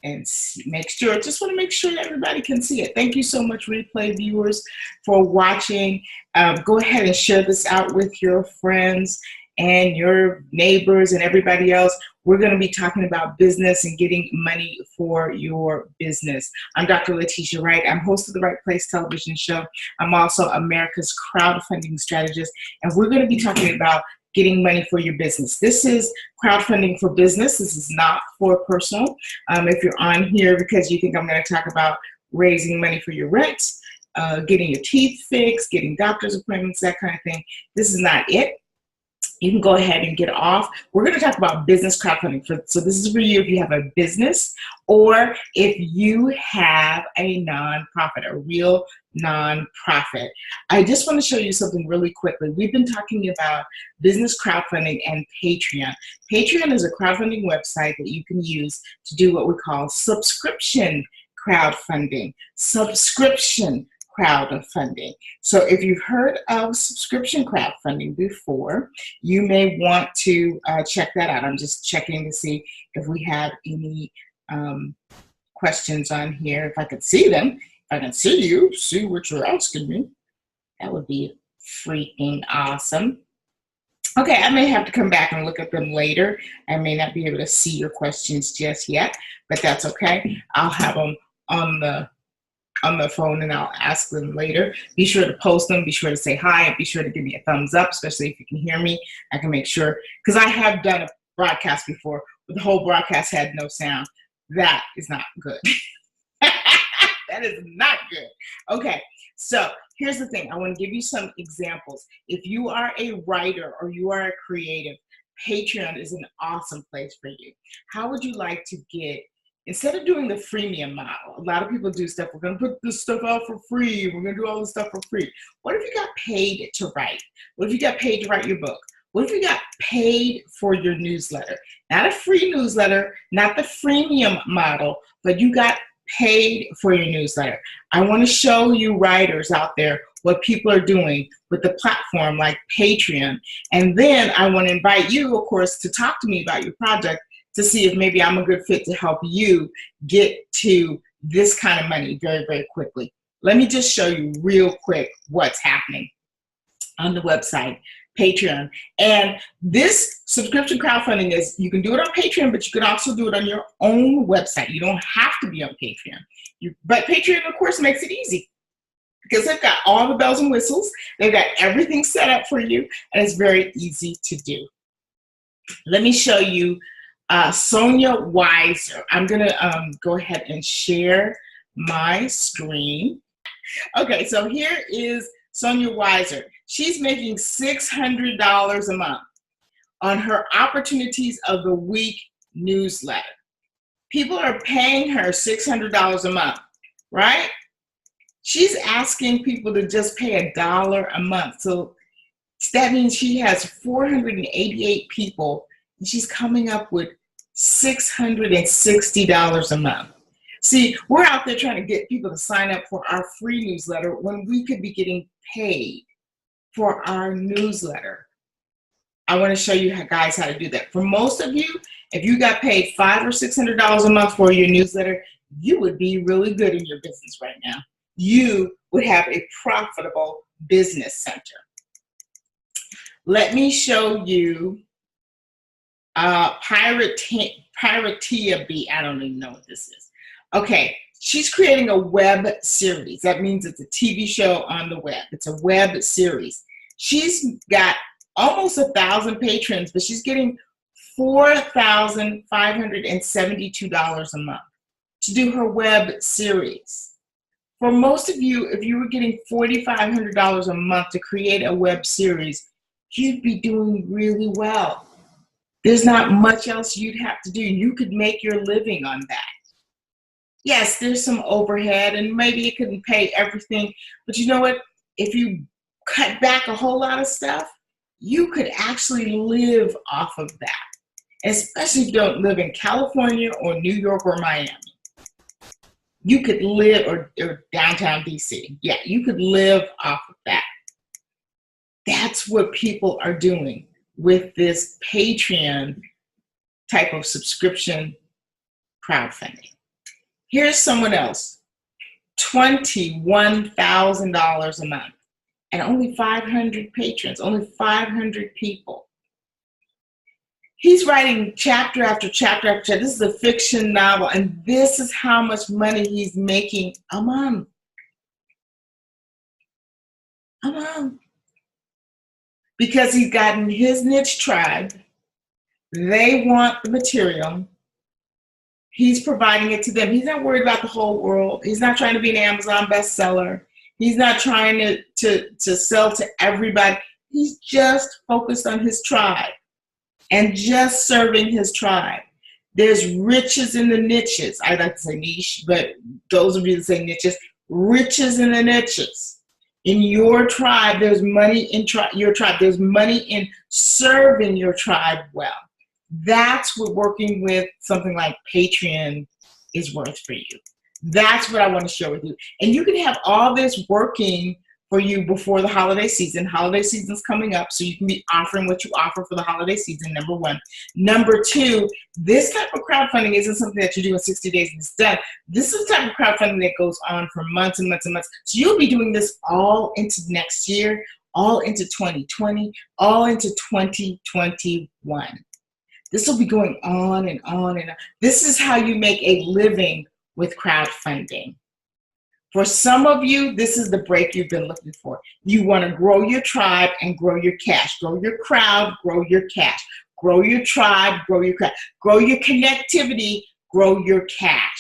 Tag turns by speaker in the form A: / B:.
A: and make sure, just want to make sure that everybody can see it. Thank you so much, replay viewers, for watching. Go ahead and share this out with your friends and your neighbors and everybody else. We're going to be talking about business and getting money for your business. I'm Dr. Letitia Wright. I'm host of the Right Place television show. I'm also America's crowdfunding strategist, and we're going to be talking about getting money for your business. This is crowdfunding for business. This is not for personal. If you're on here because you think I'm going to talk about raising money for your rent, getting your teeth fixed, getting doctor's appointments, that kind of thing, this is not it. You can go ahead and get off. We're going to talk about business crowdfunding. So this is for you if you have a business or if you have a nonprofit, a real nonprofit. I just want to show you something really quickly. We've been talking about business crowdfunding and Patreon. Patreon is a crowdfunding website that you can use to do what we call subscription crowdfunding. Subscription crowdfunding. So if you've heard of subscription crowdfunding before, you may want to check that out. I'm just checking to see if we have any questions on here. If I could see them, if I can see you, see what you're asking me, that would be freaking awesome. Okay, I may have to come back and look at them later. I may not be able to see your questions just yet, but that's okay. I'll have them on the phone and I'll ask them later. Be sure to post them, be sure to say hi, and be sure to give me a thumbs up, especially if you can hear me. I can make sure, because I have done a broadcast before, but the whole broadcast had no sound. That is not good. That is not good. Okay, so here's the thing. I want to give you some examples. If you are a writer or you are a creative, Patreon is an awesome place for you. How would you like to get, instead of doing the freemium model, a lot of people do stuff, we're going to put this stuff out for free, we're going to do all this stuff for free. What if you got paid to write? What if you got paid to write your book? What if you got paid for your newsletter? Not a free newsletter, not the freemium model, but you got paid for your newsletter. I want to show you writers out there what people are doing with the platform like Patreon. And then I want to invite you, of course, to talk to me about your project to see if maybe I'm a good fit to help you get to this kind of money very, very quickly. Let me just show you real quick what's happening on the website, Patreon. And this subscription crowdfunding is, you can do it on Patreon, but you can also do it on your own website. You don't have to be on Patreon. But Patreon, of course, makes it easy because they've got all the bells and whistles. They've got everything set up for you, and it's very easy to do. Let me show you Sonia Weiser. I'm going to go ahead and share my screen. Okay, so here is Sonia Weiser. She's making $600 a month on her Opportunities of the Week newsletter. People are paying her $600 a month, right? She's asking people to just pay $1 a month. So that means she has 488 people, and she's coming up with $660 a month. See, we're out there trying to get people to sign up for our free newsletter when we could be getting paid for our newsletter. I want to show you guys how to do that. For most of you, if you got paid $500 or $600 a month for your newsletter, you would be really good in your business right now. You would have a profitable business center. Let me show you Piratea B. I don't even know what this is. Okay, she's creating a web series. That means it's a TV show on the web. It's a web series. She's got almost 1,000 patrons, but she's getting $4,572 a month to do her web series. For most of you, if you were getting $4,500 a month to create a web series, you'd be doing really well. There's not much else you'd have to do. You could make your living on that. Yes, there's some overhead and maybe it couldn't pay everything, but you know what? If you cut back a whole lot of stuff, you could actually live off of that, especially if you don't live in California or New York or Miami. You could live, or downtown DC. Yeah, you could live off of that. That's what people are doing with this Patreon type of subscription crowdfunding. Here's someone else, $21,000 a month, and only 500 patrons, only 500 people. He's writing chapter after chapter after chapter. This is a fiction novel, and this is how much money he's making a month. A month. Because he's gotten his niche tribe. They want the material. He's providing it to them. He's not worried about the whole world. He's not trying to be an Amazon bestseller. He's not trying to sell to everybody. He's just focused on his tribe and just serving his tribe. There's riches in the niches. I like to say niche, but those of you that say niches, riches in the niches. In your tribe, there's money in your tribe. There's money in serving your tribe well. That's what working with something like Patreon is worth for you. That's what I want to share with you. And you can have all this working for you before the holiday season. Holiday season's coming up, so you can be offering what you offer for the holiday season, number one. Number two, this type of crowdfunding isn't something that you do in 60 days and it's done. This is the type of crowdfunding that goes on for months and months and months. So you'll be doing this all into next year, all into 2020, all into 2021. This will be going on and on and on. This is how you make a living with crowdfunding. For some of you, this is the break you've been looking for. You want to grow your tribe and grow your cash. Grow your crowd, grow your cash. Grow your tribe, grow your cash. Grow your connectivity, grow your cash.